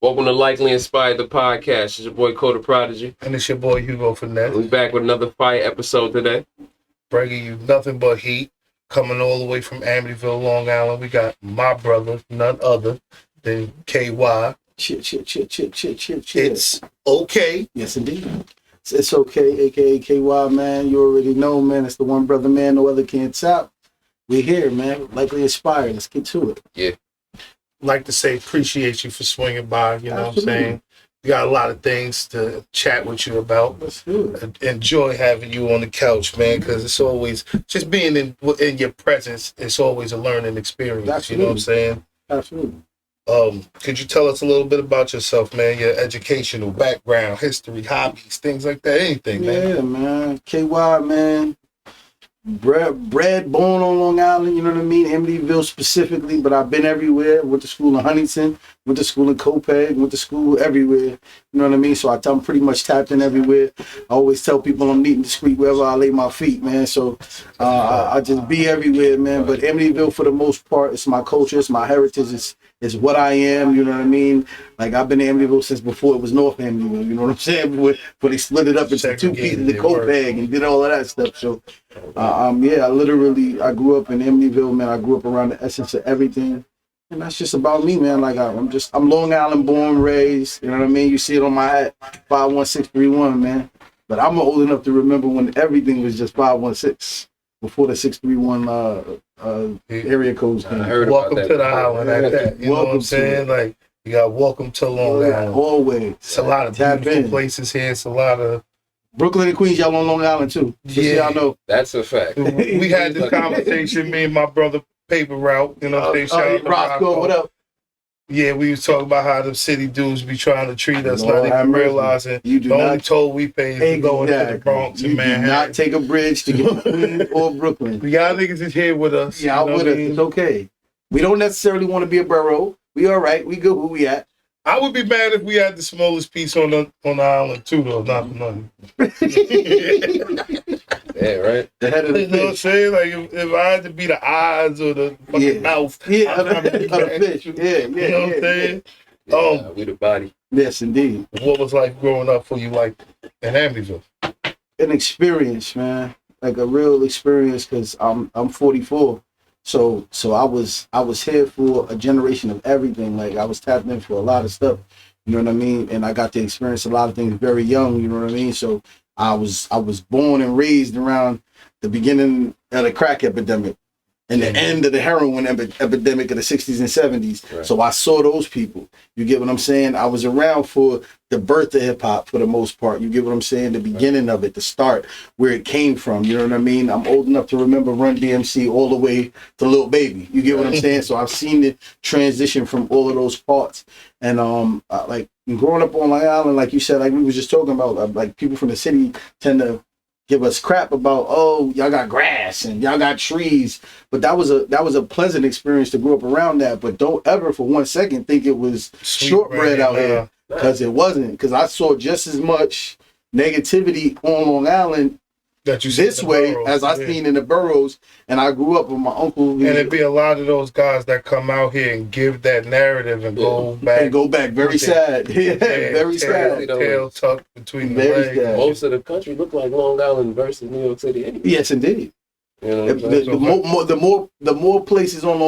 Welcome to Likely Inspired, the podcast. It's your boy Coda Prodigy. And it's your boy Hugo Finesse. We're back with another fire episode today. Bringing you nothing but heat. Coming all the way from Amityville, Long Island. We got my brother, none other than KY. Shit. It's okay. Yes, indeed. It's okay, a.k.a. KY, man. You already know, man. It's the one brother, man. No other can top. We're here, man. Likely Inspired. Let's get to it. Yeah. Like to say appreciate you for swinging by. You know Absolutely. What I'm saying? We got a lot of things to chat with you about. Let's do it. Enjoy having you on the couch, man, because it's always, just being in your presence, it's always a learning experience. Absolutely. You know what I'm saying? Absolutely. Could you tell us a little bit about yourself, man? Your educational background, history, hobbies, things like that, anything, man. Yeah, man. KY, man. Bred, born on Long Island, you know what I mean? Amityville specifically, but I've been everywhere. Went to school in Huntington, went to school in Copiague, went to school everywhere. You know what I mean? So I'm pretty much tapped in everywhere. I always tell people I'm neat and discreet wherever I lay my feet, man. So I just be everywhere, man. But Amityville, for the most part, it's my culture, it's my heritage, it's what I am, you know what I mean? Like, I've been in Amityville since before it was North Amityville, you know what I'm saying? Before they split it up into two pieces of Copiague and did all of that stuff. So, I grew up in Amityville, man. I grew up around the essence of everything. And that's just about me, man. Like, I'm Long Island born, raised, you know what I mean? You see it on my hat, 51631, man. But I'm old enough to remember when everything was just 516. Before the 631 area codes came. Welcome to the island at that. You know what I'm saying? Like, you got welcome to Long Island. Always. It's a lot of beautiful places here. It's a lot of Brooklyn and Queens, y'all on Long Island too. Just so y'all know. That's a fact. We had this conversation, me and my brother Paper Route, you know what I'm saying? Roscoe, what up? Yeah, we was talking about how the city dudes be trying to treat us, not even realizing the only toll we pay is to go into the Bronx and Manhattan. You do not take a bridge to get to Queens or Brooklyn. We got niggas is here with us. Yeah, with us. It's okay. We don't necessarily want to be a borough. We all right. We good where we at. I would be mad if we had the smallest piece on the island too, though. Not for nothing. Yeah, right. The head of the You know what I'm saying? Like if I had to be the eyes or the fucking mouth, of the fish. Yeah. You know what I'm saying? Yeah, we the body. Yes, indeed. What was life growing up for you, like in Amityville? An experience, man. Like a real experience, because I'm 44. So I was here for a generation of everything. Like, I was tapped in for a lot of stuff. You know what I mean? And I got to experience a lot of things very young. You know what I mean? So I was born and raised around the beginning of the crack epidemic and the end of the heroin epidemic of the 60s and 70s. Right. So I saw those people. You get what I'm saying? I was around for the birth of hip hop for the most part. You get what I'm saying? The beginning of it, the start, where it came from. You know what I mean? I'm old enough to remember Run DMC all the way to Lil Baby. You get what I'm saying? So I've seen it transition from all of those parts. And like growing up on Long Island, like you said, like we was just talking about, like people from the city tend to give us crap about, oh, y'all got grass and y'all got trees. But that was a pleasant experience to grow up around that. But don't ever for 1 second think it was shortbread out here, because it wasn't. Because I saw just as much negativity on Long Island that you this way as I seen in the boroughs. And I grew up with my uncle. And it'd be a lot of those guys that come out here and give that narrative and go back. And go back. Very sad. Yeah, very sad. Tail tucked between the legs. Sad. Most of the country look like Long Island versus New York City anyway. Yes, indeed. You know the more places on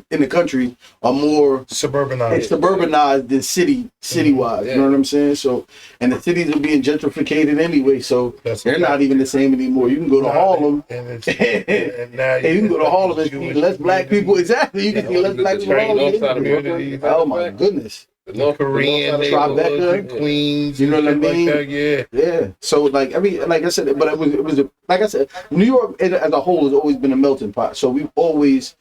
in the country are more suburbanized than city-wise. You know what I'm saying? So, and the cities are being gentrificated anyway, so they're not even the same anymore. You can go to Harlem, and now you can go to Harlem and see less black people. Exactly, you can see less black people in Harlem. Oh my goodness. The Korean neighborhoods, Queens, you know what I mean? Like that, yeah. So like I said, but it was like I said, New York as a whole has always been a melting pot. So we've always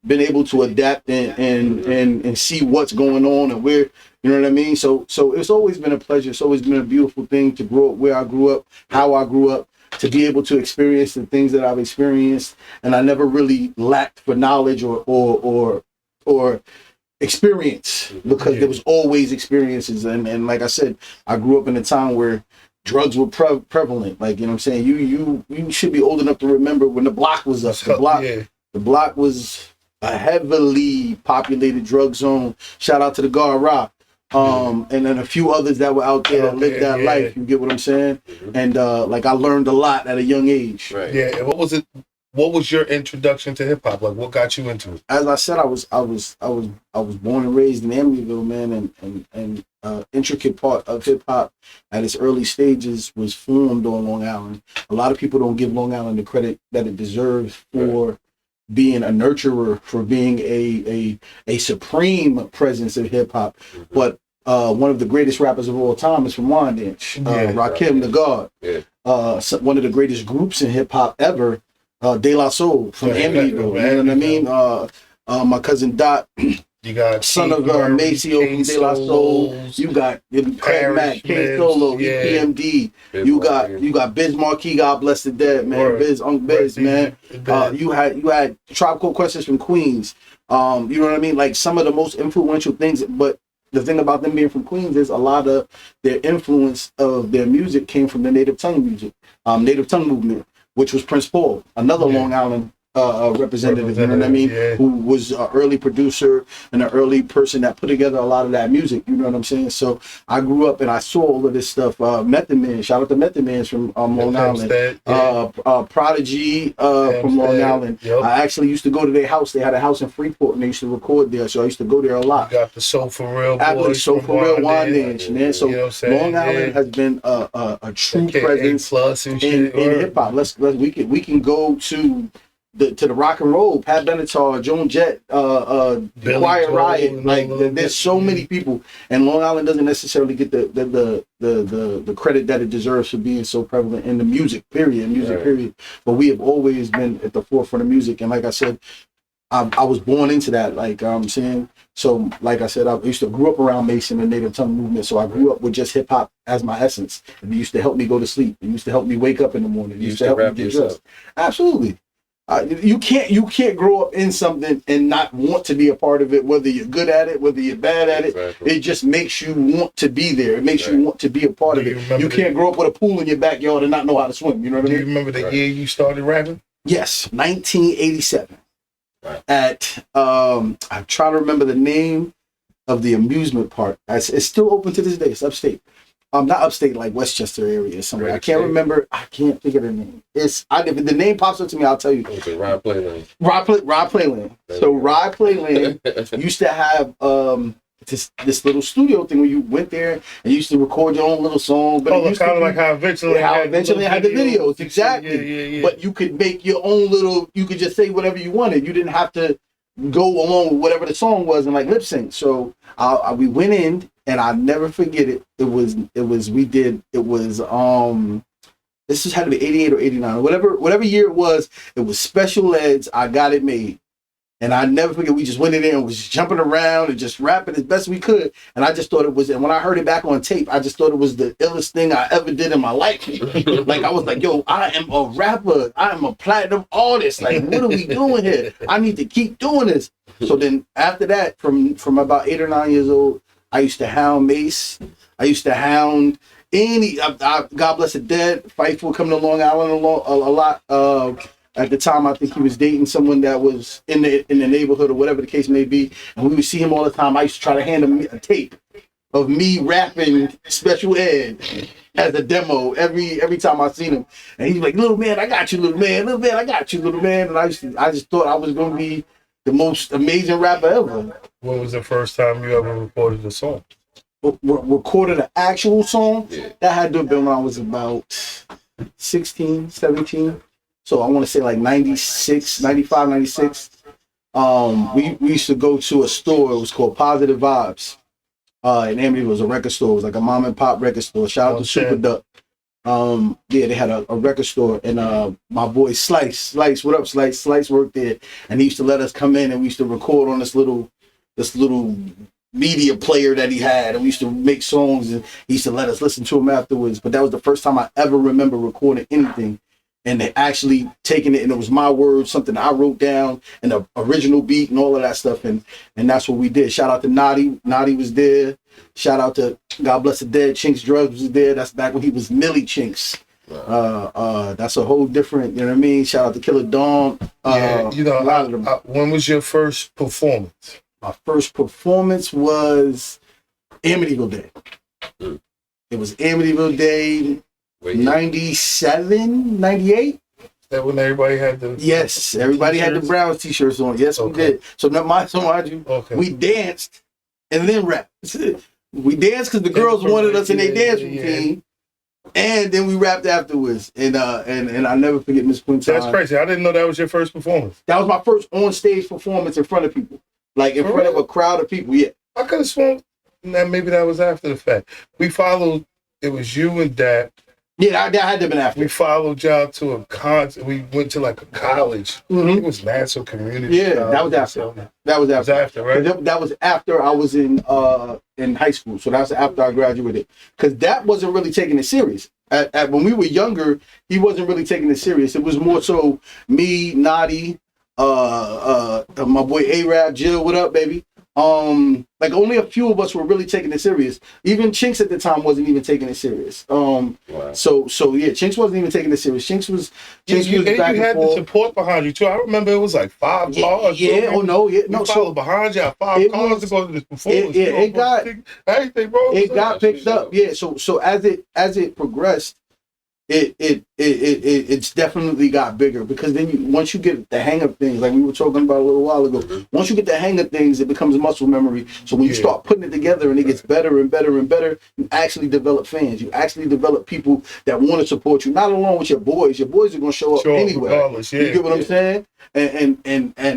been able to adapt and see what's going on and where, you know what I mean? So it's always been a pleasure. It's always been a beautiful thing to grow up where I grew up, how I grew up, to be able to experience the things that I've experienced, and I never really lacked for knowledge or experience, because there was always experiences. And like I said, I grew up in a time where drugs were prevalent. Like, you know what I'm saying? You should be old enough to remember when the block was up. The block was a heavily populated drug zone. Shout out to the Guard Rock. and then a few others that were out there that lived that life. You get what I'm saying? And like I learned a lot at a young age. Right. Yeah. And what was it? What was your introduction to hip hop? Like, what got you into it? As I said, I was born and raised in Amityville, man, and intricate part of hip hop at its early stages was formed on Long Island. A lot of people don't give Long Island the credit that it deserves for being a nurturer, for being a supreme presence of hip hop. But one of the greatest rappers of all time is from Wyandanch, Rakim the God. One of the greatest groups in hip hop ever. De La Soul from Amityville, you know what I mean? My cousin Dot, you got son of Maceo from De La Soul. You got Craig Mack, K Solo, EPMD. You got Biz Marquee, God bless the dead, man. Biz, Biz, man. You had Tribe Called Quest from Queens. You know what I mean? Like some of the most influential things, but the thing about them being from Queens is a lot of their influence of their music came from the native tongue music, native tongue movement, which was Prince Paul, another Long Island representative, you know what I mean, who was an early producer and an early person that put together a lot of that music, you know what I'm saying? So I grew up and I saw all of this stuff. Method Man, shout out to Method Man's from Long Island. Prodigy from Long Island. I actually used to go to their house. They had a house in Freeport and they used to record there, so I used to go there a lot. You got the Soul For Real boys. Soul For Real Wyandanch, man. So Long Island has been a true presence in hip hop. We can go to the rock and roll, Pat Benatar, Joan Jett, Quiet Riot. Like there's so many people, and Long Island doesn't necessarily get the credit that it deserves for being so prevalent in the music period. But we have always been at the forefront of music, and like I said, I was born into that. Like I'm saying, so like I said, I used to grew up around Mason and Native Tongue movement, so I grew up with just hip hop as my essence. It used to help me go to sleep. It used to help me wake up in the morning. It used to help me get dressed. Absolutely. You can't grow up in something and not want to be a part of it, whether you're good at it, whether you're bad at it. It just makes you want to be there. It makes you want to be a part of it. You can't grow up with a pool in your backyard and not know how to swim. You know what I mean? Do you remember the year you started rapping? Yes, 1987. At I try to remember the name of the amusement park. It's still open to this day. It's upstate. Not upstate, like Westchester area somewhere. I can't remember. I can't think of the name. If the name pops up to me, I'll tell you. Rod Playland. Rod Playland. So Rod Playland used to have this little studio thing where you went there and you used to record your own little song. But kind of like how eventually had the videos. Exactly. But you could make your own little. You could just say whatever you wanted. You didn't have to go along with whatever the song was and like lip sync. So we went in. And I never forget it. This had to be 88 or 89 or whatever year it was special eds. I got it made. And I never forget, we just went in there and was jumping around and just rapping as best we could. And I just thought it was, and when I heard it back on tape, I just thought it was the illest thing I ever did in my life. Like I was like, yo, I am a rapper. I am a platinum artist. Like, what are we doing here? I need to keep doing this. So then after that, from about 8 or 9 years old, I used to hound Mace. I used to hound any. God bless the dead. Fightful coming to Long Island a lot. At the time, I think he was dating someone that was in the neighborhood or whatever the case may be, and we would see him all the time. I used to try to hand him a tape of me rapping Special Ed as a demo every time I seen him, and he's like, "Little man, I got you, little man. Little man, I got you, little man." And I just thought I was going to be the most amazing rapper ever. When was the first time you ever recorded a song? Recorded an actual song? Yeah. That had to have been when I was about 16, 17. So I want to say like 96, 95, 96. We used to go to a store. It was called Positive Vibes. In Amityville, it was a record store. It was like a mom and pop record store. Shout out to Super Duck. They had a record store, and my boy Slice, what up, Slice? Slice worked there, and he used to let us come in, and we used to record on this little media player that he had, and we used to make songs, and he used to let us listen to them afterwards. But that was the first time I ever remember recording anything, and they actually taking it, and it was my words, something I wrote down, and the original beat, and all of that stuff, and that's what we did. Shout out to Naughty. Naughty was there. Shout out to God bless the dead. Chinks Drugs was there. That's back when he was Millie Chinks. Wow. That's a whole different, you know what I mean? Shout out to Killer Dawn. When was your first performance? My first performance was Amityville Day. Mm. It was Amityville Day, 97, 98. That when everybody had the Everybody had the Browns t-shirts on. Yes, we did. So mind you, we danced and then rapped. We danced because the girls wanted us in their dance routine, and then we rapped afterwards. And I never forget Miss Quinton. That's crazy. I didn't know that was your first performance. That was my first on stage performance in front of people, like in front of a crowd of people. Yeah, I could have sworn that maybe that was after the fact. We followed. It was you and Dap. Yeah, that had to have been after. We followed y'all to a concert. We went to like a college. It was Nassau Community. Yeah, that was after. That was after, right? That was after I was in high school. So that was after I graduated. Because that wasn't really taking it serious. When we were younger, he wasn't really taking it serious. It was more so me, Nadi, my boy A-Rap, Jill, what up, baby? Like only a few of us were really taking it serious. Even Chinks at the time wasn't even taking it serious. Wow. So yeah, Chinks wasn't even taking it serious. Chinks was back you had the support behind you too. I remember it was like 5 cars. Yeah, no. So behind you, 5 cars to go to this performance. It got everything, bro. It got picked up. Yeah. So as it progressed, it's definitely got bigger because then once you get the hang of things, like we were talking about a little while ago, once you get the hang of things, it becomes muscle memory. So when you start putting it together and it gets better and better and better, you actually develop fans. You actually develop people that want to support you, not alone with your boys. Your boys are going to show up anyway. You get what I'm saying? And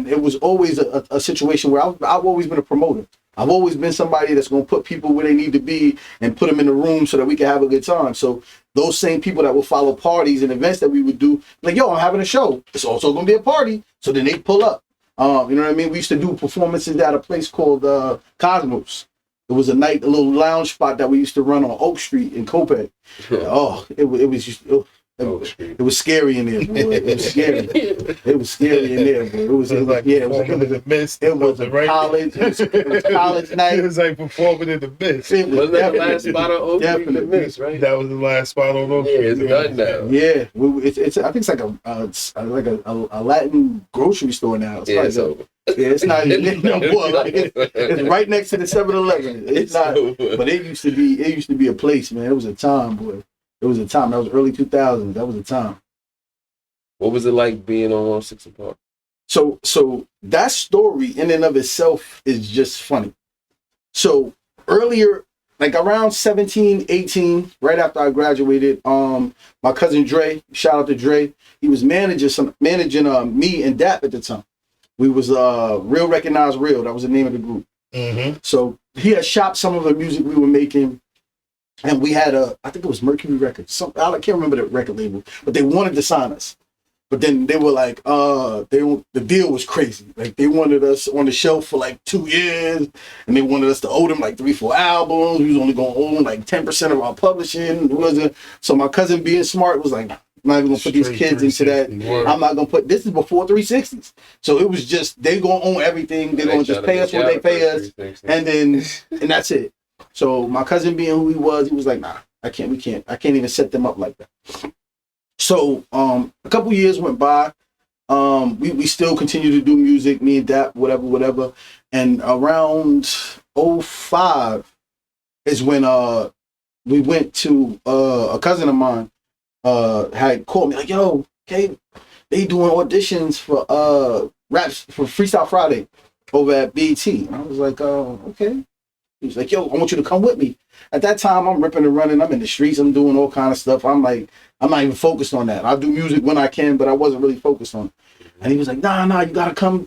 it was always a situation where I've always been a promoter. I've always been somebody that's going to put people where they need to be and put them in the room so that we can have a good time. So those same people that will follow parties and events that we would do, like, yo, I'm having a show. It's also going to be a party. So then they pull up. You know what I mean? We used to do performances at a place called Cosmos. It was a little lounge spot that we used to run on Oak Street in Copiague. It was just... It was scary in there, boy. It was scary. It was scary in there, boy. It was like it was a mist. It was a college. It was college night. It was like performing in the mist. Wasn't that the last spot on Oak Street? The mist, right? That was the last spot on Oak Street. Yeah, it's done now. Yeah, it's. I think it's like a Latin grocery store now. It's it's not even no more. Like it's right next to the 7-Eleven. It's not, but it used to be a place, man. It was a time, boy. It was a time. That was early 2000s. That was a time. What was it like being on 106 Park? So that story in and of itself is just funny. So earlier, like around 17, 18, right after I graduated, my cousin Dre, shout out to Dre, he was managing me and Dap at the time. We was Real Recognize Real. That was the name of the group. Mm-hmm. So he had shopped some of the music we were making. And we had I think it was Mercury Records. I can't remember the record label, but they wanted to sign us. But then they were like, the deal was crazy. Like they wanted us on the shelf for like 2 years, and they wanted us to owe them like 3-4 albums. We was only going to owe them like 10% of our publishing. So my cousin, being smart, was like, I'm not even going to put these kids into that. I'm not going to put, this is before 360s. So it was just, they going to own everything. They're going to just pay us what they pay us. And that's it. So my cousin, being who he was like, nah, I can't even set them up like that. So a couple years went by. We still continue to do music, me and Dap, whatever. And around 05 is when we went to a cousin of mine had called me like, yo, okay, they doing auditions for raps for Freestyle Friday over at BT. And I was like, okay. He was like, yo, I want you to come with me. At that time, I'm ripping and running. I'm in the streets. I'm doing all kind of stuff. I'm like, I'm not even focused on that. I do music when I can, but I wasn't really focused on it. And he was like, nah, you got to come.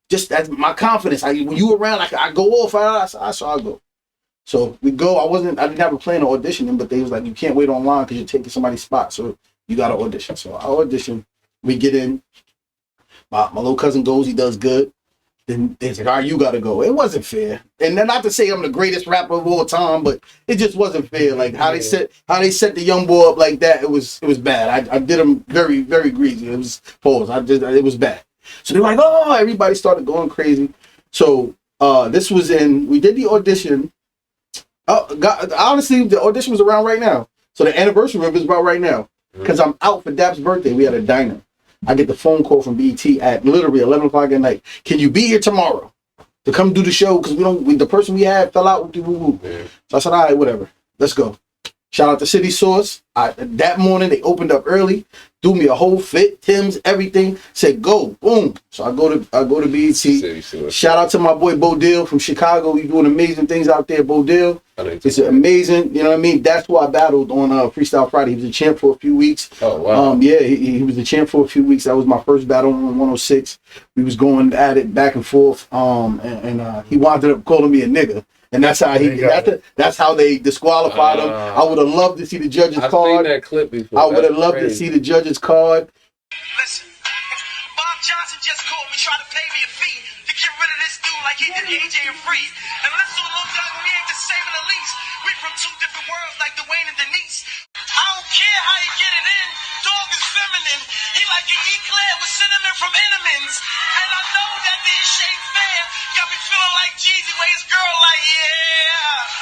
Just that's my confidence. When you around, I go off. So I go. So we go. I didn't have a plan to audition, but they was like, you can't wait online because you're taking somebody's spot. So you got to audition. So I audition. We get in. My little cousin goes. He does good. Then they said, all right, you got to go. It wasn't fair. And then not to say I'm the greatest rapper of all time, but it just wasn't fair. Like how they set the young boy up like that, it was bad. I did him very, very greasy. It was pause. It was bad. So they're like, oh, everybody started going crazy. So this was we did the audition. Honestly, the audition was around right now. So the anniversary of it is about right now. Because I'm out for Dap's birthday. We had a diner. I get the phone call from BT at literally 11 o'clock at night. Can you be here tomorrow? to come do the show because the person we had fell out with the woo-woo. Yeah. So I said, all right, whatever. Let's go. Shout out to City Source. That morning, they opened up early, threw me a whole fit, Tim's, everything. Said, go, boom. So I go to BET. City Source. Shout out to my boy Bo Dill from Chicago. He's doing amazing things out there, Bo Dill. It's amazing. You know what I mean? That's why I battled on Freestyle Friday. He was a champ for a few weeks. Oh, wow. Yeah, he was a champ for a few weeks. That was my first battle on 106. We was going at it back and forth. And he wound up calling me a nigga. And that's how that's how they disqualified him. I would have loved to see the judges' card. I've seen that clip before. I would have loved to see the judges' card. Listen, Bob Johnson just called me, trying to pay me a fee to get rid of this dude like he did AJ and Free. And listen, little dog, we ain't the same in the least. We from two different worlds like Dwayne and Denise. I don't care how you get it in. Dog is feminine. He like an eclair with cinnamon from Entenmann's. And I know that this ain't fair. Got me feeling like Jeezy with his girl like, yeah.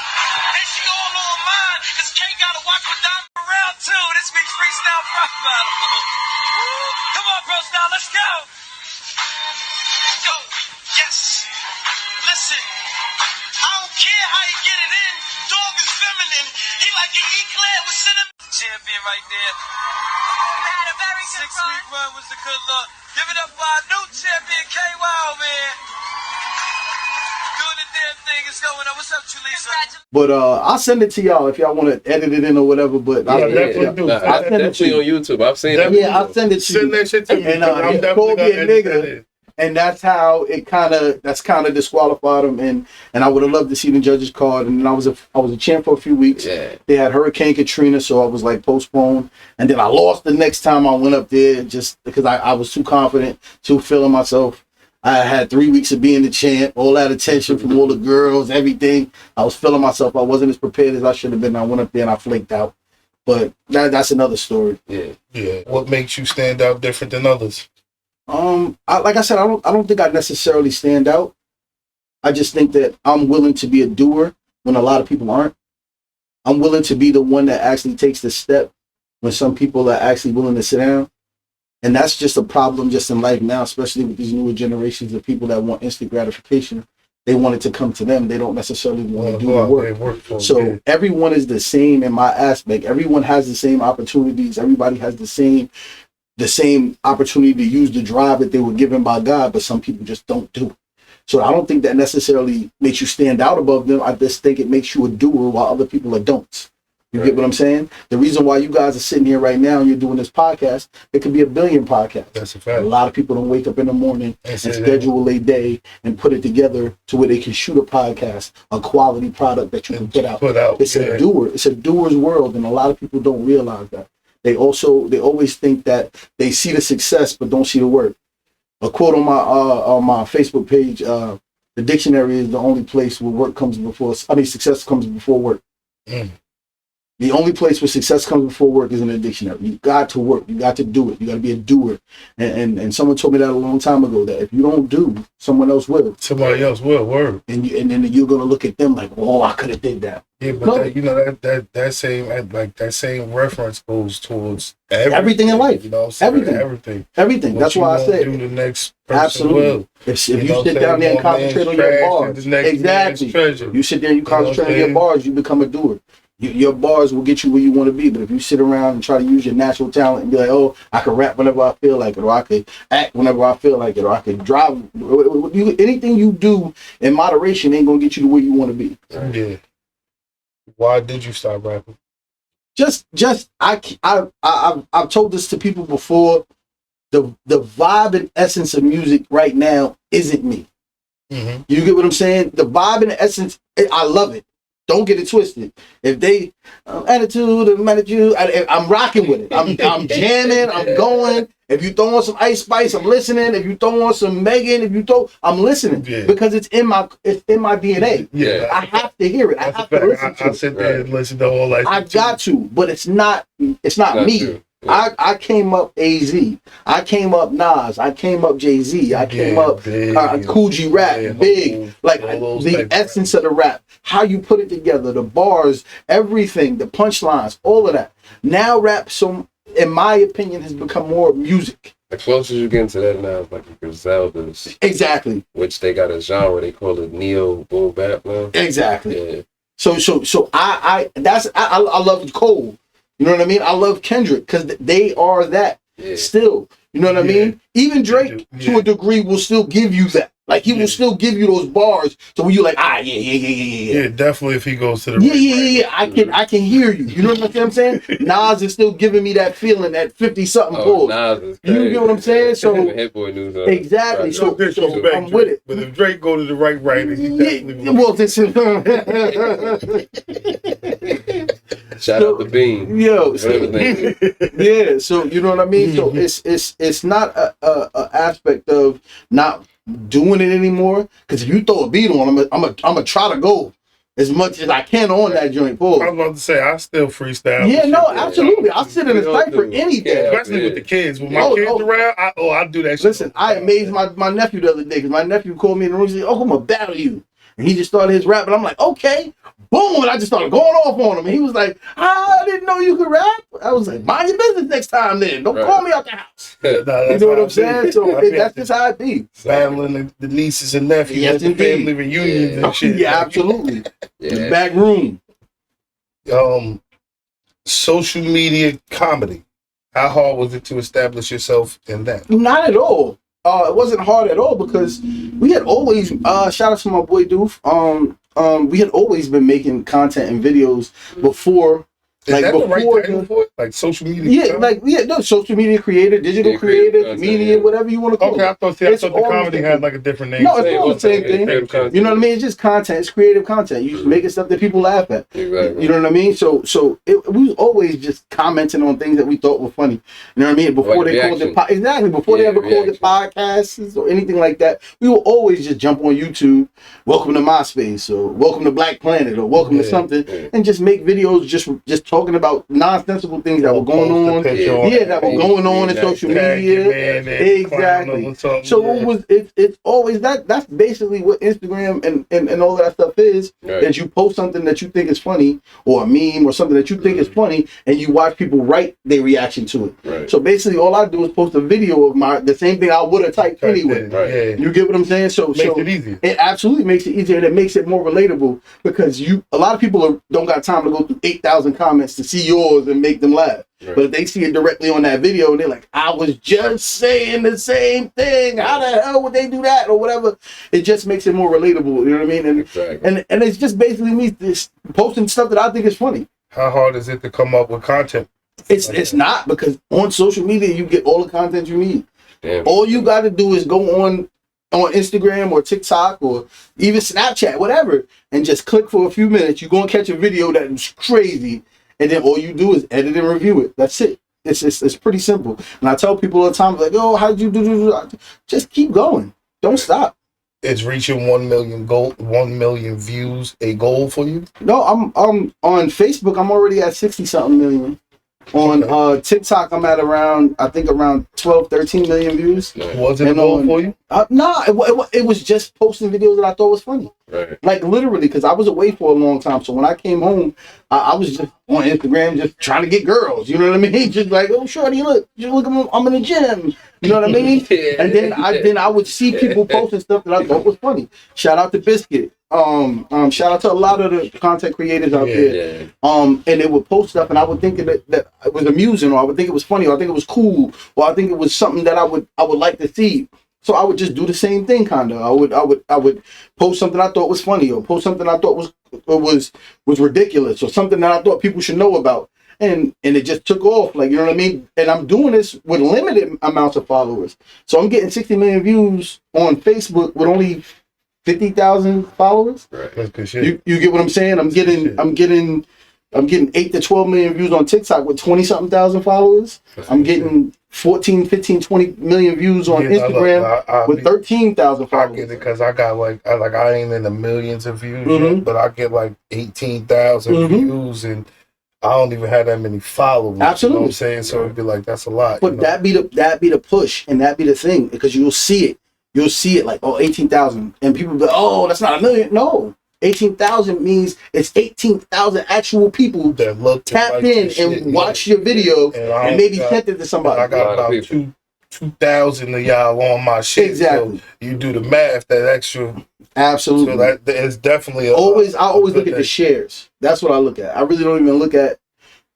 And she all on mine, cause Kay gotta watch what I'm around too. This week's Freestyle Friday battle. Come on, bro, now let's go. Go. Yes. Listen. I don't care how you get it in. Dog is feminine. He like an eclair with cinnamon. Champion right there. Had a very good 6-week run was a good look. Give it up for our new champion, KY, man. Doing the damn thing. It's going on. What's up, Chalisa? But I'll send it to y'all if y'all want to edit it in or whatever. But definitely on YouTube. I've seen it. Yeah, I'll send it to you. Send that shit to me. And he called me a nigga. And that's how it kind of disqualified him, and I would have loved to see the judges' card. And I was a champ for a few weeks. Yeah. They had Hurricane Katrina, so I was like postponed, and then I lost the next time I went up there just because I was too confident, too feeling myself. I had 3 weeks of being the champ, all that attention from all the girls, everything. I was feeling myself. I wasn't as prepared as I should have been. I went up there and I flaked out. But that's another story. Yeah. Yeah. What makes you stand out different than others? Like I said, I don't think I necessarily stand out. I just think that I'm willing to be a doer when a lot of people aren't. I'm willing to be the one that actually takes the step when some people are actually willing to sit down. And that's just a problem just in life now, especially with these newer generations of people that want instant gratification. They want it to come to them. They don't necessarily want to do the work. So everyone is the same in my aspect. Everyone has the same opportunities. Everybody has the same opportunity to use the drive that they were given by God, but some people just don't do it. So I don't think that necessarily makes you stand out above them. I just think it makes you a doer while other people are don'ts. You get what I'm saying? The reason why you guys are sitting here right now and you're doing this podcast, it could be a billion podcasts. That's a fact. A lot of people don't wake up in the morning and schedule a day and put it together to where they can shoot a podcast, a quality product that you can put out. It's a doer. It's a doer's world, and a lot of people don't realize that. They always think that they see the success but don't see the work. A quote on my Facebook page: "The dictionary is the only place where success comes before work." The only place where success comes before work is in the dictionary. You got to work. You got to do it. You got to be a doer. And someone told me that a long time ago, that if you don't do, someone else will. Somebody else will. Word. And then you're gonna look at them like, oh, I could have did that. Yeah, but that same reference goes towards everything in life. You know, everything. What That's why I said do the next person absolutely. Will. If you sit down there and concentrate on your bars, exactly. You sit there and you concentrate on your bars, you become a doer. Your bars will get you where you want to be, but if you sit around and try to use your natural talent and be like, oh, I can rap whenever I feel like it, or I could act whenever I feel like it, or I could drive, anything you do in moderation ain't gonna get you to where you want to be. Yeah. Why did you start rapping? I've told this to people before. The vibe and essence of music right now isn't me. Mm-hmm. You get what I'm saying? The vibe and the essence, I love it. Don't get it twisted. If they attitude, I'm rocking with it. I'm jamming. I'm going. If you throw on some Ice Spice, I'm listening. If you throw on some Megan, I'm listening because it's in my DNA. Yeah, I have to hear it. I have to listen to it. I sit there and listen to all that. I got to, but it's not me. Yeah. I came up AZ. I came up Nas. I came up Jay-Z. I came up Cool G Rap, Big. Like the essence of the rap, how you put it together, the bars, everything, the punchlines, all of that. Now rap, in my opinion, has become more music. The closer you get into that now, it's like the Griseldas. Exactly. Which they got a genre, they call it neo boom bap now. Exactly. Yeah. So I love Cole. You know what I mean? I love Kendrick because they are that still. You know what I mean? Even Drake, to a degree, will still give you that. Like, he will still give you those bars to where you're like, Yeah, definitely if he goes to the I can hear you. You know what I'm saying? Nas is still giving me that feeling, that 50-something pulls. Nas is crazy. You get what I'm saying? So Hit Boy News exactly. So I'm with it. But if Drake go to the right writer, he definitely well, this is shout out to Bean. Yo, yeah. So you know what I mean. So it's not a aspect of not doing it anymore. Because if you throw a beat on, I'm gonna try to go as much as I can on that joint. Pause. I was about to say I still freestyle. Yeah, no, absolutely. I'll sit in a cipher any day. Especially with the kids. With my kids around, I do that shit. Listen, I amazed my nephew the other day because my nephew called me in the room and said, "Oh, I'm gonna battle you." And he just started his rap, and I'm like, "Okay." Boom, and I just started going off on him. And he was like, I didn't know you could rap. I was like, mind your business next time then. Don't call me out the house. You know what I'm saying? So that's just how it be. Battling the nieces and nephews at the family reunions and shit. Yeah, absolutely. The back room. Social media comedy. How hard was it to establish yourself in that? Not at all. It wasn't hard at all because we had always, shout out to my boy Doof, we had always been making content and videos before. Is that the right title for it? Like social media? Social media creator, digital creator, media, whatever you want to call it. Okay, I thought the comedy had like a different name. No, it's all the same thing. You know what I mean? It's just content. It's creative content. You just making stuff that people laugh at. Exactly. You know what I mean? So we was always just commenting on things that we thought were funny. You know what I mean? Before they called it before they ever called it podcasts or anything like that, we will always just jump on YouTube. Welcome to MySpace or welcome to Black Planet or welcome to something, and just make videos just talking about nonsensical things that were going on. That were going on in social media. Exactly. So it's always that's basically what Instagram and all that stuff is. Right. That you post something that you think is funny or a meme or something that you think is funny, and you watch people write their reaction to it. Right. So basically, all I do is post a video of the same thing I would have typed anyway. Right. You get what I'm saying? So makes it easier. It absolutely makes it easier, and it makes it more relatable because a lot of people don't got time to go through 8,000 comments to see yours and make them laugh. Right. But if they see it directly on that video, they're like, I was just saying the same thing. How the hell would they do that or whatever? It just makes it more relatable. You know what I mean? And and it's just basically me just posting stuff that I think is funny. How hard is it to come up with content? It's not, because on social media you get all the content you need. Damn. All you got to do is go on Instagram or TikTok or even Snapchat, whatever, and just click for a few minutes. You're gonna catch a video that is crazy, and then all you do is edit and review it. That's it. It's pretty simple. And I tell people all the time, like, "Oh, how did you do?" Just keep going. Don't stop. Is reaching 1 million views a goal for you? No, I'm on Facebook. I'm already at 60-something million. On TikTok, I'm at around 12, 13 million views. Was it a goal for you? No, it was just posting videos that I thought was funny. Right. Like literally, because I was away for a long time. So when I came home, I was just on Instagram just trying to get girls. You know what I mean? Just like, oh, shorty, look, I'm in the gym. You know what I mean? And then I would see people posting stuff that I thought was funny. Shout out to Biscuit. Shout out to a lot of the content creators out there. And they would post stuff, and I would think that it was amusing, or I would think it was funny, or I think it was cool, or I think it was something that I would like to see. So I would just do the same thing, kind of. I would post something I thought was funny, or post something I thought was ridiculous, or something that I thought people should know about. And it just took off, like, you know what I mean? And I'm doing this with limited amounts of followers. So I'm getting 60 million views on Facebook with only 50,000 followers. Right. That's good shit. You get what I'm saying? I'm getting 8 to 12 million views on TikTok with 20-something thousand followers. I'm getting 14, 15, 20 million views on Instagram with 13,000 followers. I get it because I got I ain't in the millions of views yet, but I get like 18,000 views, and I don't even have that many followers. Absolutely. You know what I'm saying? So it'd be like, that's a lot. But that be the push, and that be the thing, because you'll see it. You'll see it like, 18,000, and people be like, oh, that's not a million. No. 18,000 means it's 18,000 actual people that look tapped in and watch your video and maybe sent it to somebody. I got about 2,000 of y'all on my shit. Exactly. So you do the math, that extra. Absolutely. So that is definitely I always look at the shares. That's what I look at. I really don't even look at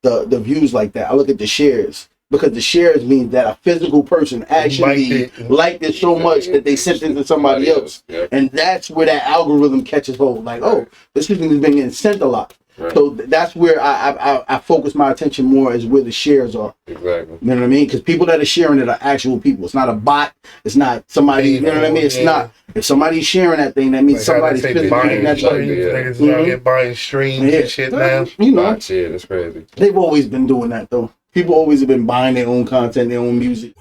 the views like that. I look at the shares. Because the shares means that a physical person actually liked it so much that they sent it to somebody else. Yep. And that's where that algorithm catches hold. Like, oh, this thing has been getting sent a lot. Right. So that's where I focus my attention more, is where the shares are. Exactly. You know what I mean? Because people that are sharing it are actual people. It's not a bot. It's not somebody. You know what I mean? It's not. If somebody's sharing that thing, that means somebody's physically buying that streams. Niggas out here buying streams and shit now. You know, shit, that's crazy. They've always been doing that though. People always have been buying their own content, their own music.